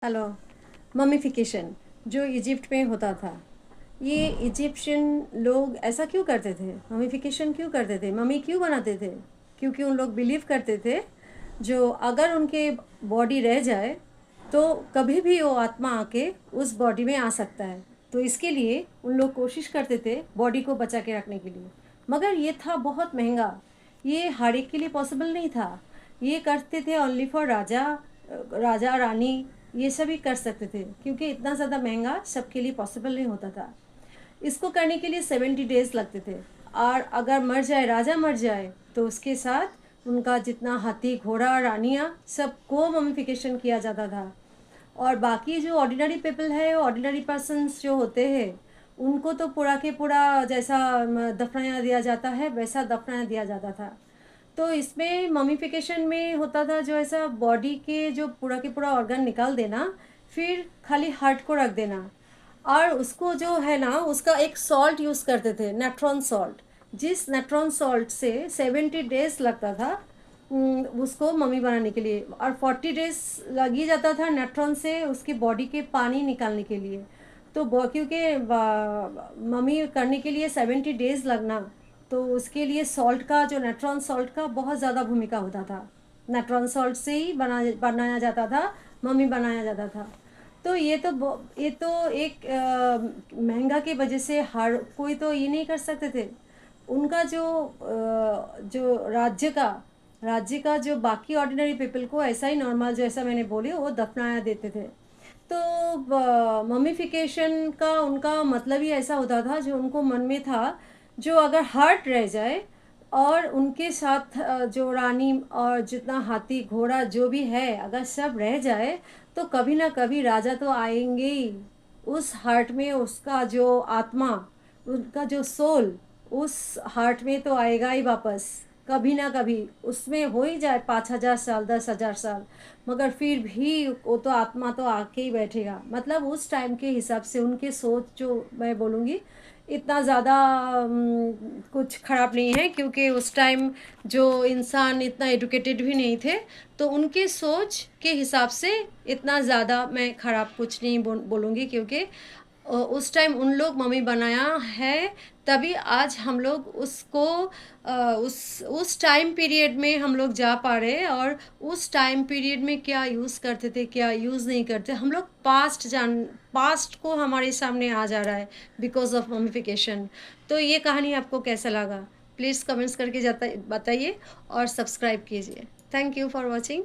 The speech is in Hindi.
हेलो। ममीफिकेशन जो इजिप्ट में होता था, ये इजिप्शियन लोग ऐसा क्यों करते थे? ममीफिकेशन क्यों करते थे? मम्मी क्यों बनाते थे? क्योंकि उन लोग बिलीव करते थे जो अगर उनके बॉडी रह जाए तो कभी भी वो आत्मा आके उस बॉडी में आ सकता है। तो इसके लिए उन लोग कोशिश करते थे बॉडी को बचा के रखने के लिए। मगर ये था बहुत महंगा, ये हर एक के लिए पॉसिबल नहीं था। ये करते थे ओनली फॉर राजा, राजा रानी ये सभी कर सकते थे, क्योंकि इतना ज़्यादा महंगा सबके लिए पॉसिबल नहीं होता था। इसको करने के लिए 70 डेज लगते थे। और अगर मर जाए, राजा मर जाए, तो उसके साथ उनका जितना हाथी घोड़ा रानियाँ सबको ममिफिकेशन किया जाता था। और बाकी जो ऑर्डिनरी पीपल है, ऑर्डिनरी पर्सन्स जो होते हैं, उनको तो पूरा के पूरा जैसा दफनाया दिया जाता है वैसा दफनाया दिया जाता था। तो इसमें ममीफिकेशन में होता था जो ऐसा बॉडी के जो पूरा ऑर्गन निकाल देना, फिर खाली हार्ट को रख देना। और उसको जो है ना, उसका एक सॉल्ट यूज़ करते थे, नेट्रॉन सॉल्ट। जिस नेट्रॉन सॉल्ट से 70 डेज लगता था उसको मम्मी बनाने के लिए, और 40 डेज लग ही जाता था नेट्रॉन से उसकी बॉडी के पानी निकालने के लिए। तो क्योंकि मम्मी करने के लिए 70 डेज लगना, तो उसके लिए सॉल्ट का, जो नेट्रॉन सॉल्ट का बहुत ज़्यादा भूमिका होता था। नेट्रॉन सॉल्ट से ही बनाया जाता था, मम्मी बनाया जाता था। तो ये तो एक महंगा की वजह से हर कोई तो ये नहीं कर सकते थे। उनका जो राज्य का जो बाकी ऑर्डिनरी पीपल को ऐसा ही नॉर्मल, जैसा मैंने बोली, वो दफनाया देते थे। तो ममीफिकेशन का उनका मतलब ही ऐसा होता था, जो उनको मन में था, जो अगर हार्ट रह जाए और उनके साथ जो रानी और जितना हाथी घोड़ा जो भी है, अगर सब रह जाए, तो कभी ना कभी राजा तो आएंगे ही। उस हार्ट में उसका जो आत्मा, उनका जो सोल उस हार्ट में तो आएगा ही वापस, कभी ना कभी। उसमें हो ही जाए 5,000 साल, 10,000 साल, मगर फिर भी वो तो आत्मा तो आके ही बैठेगा। मतलब उस टाइम के हिसाब से उनके सोच, जो मैं बोलूँगी, इतना ज़्यादा कुछ ख़राब नहीं है, क्योंकि उस टाइम जो इंसान इतना एडुकेटेड भी नहीं थे, तो उनके सोच के हिसाब से इतना ज़्यादा मैं ख़राब कुछ नहीं बोलूँगी, क्योंकि उस टाइम उन लोग मम्मी बनाया है, तभी आज हम लोग उसको उस टाइम पीरियड में हम लोग जा पा रहे हैं। और उस टाइम पीरियड में क्या यूज़ करते थे, क्या यूज़ नहीं करते, हम लोग पास्ट को हमारे सामने आ जा रहा है बिकॉज ऑफ मम्मीफिकेशन। तो ये कहानी आपको कैसा लगा, प्लीज़ कमेंट्स करके बताइए और सब्सक्राइब कीजिए। Thank you for watching.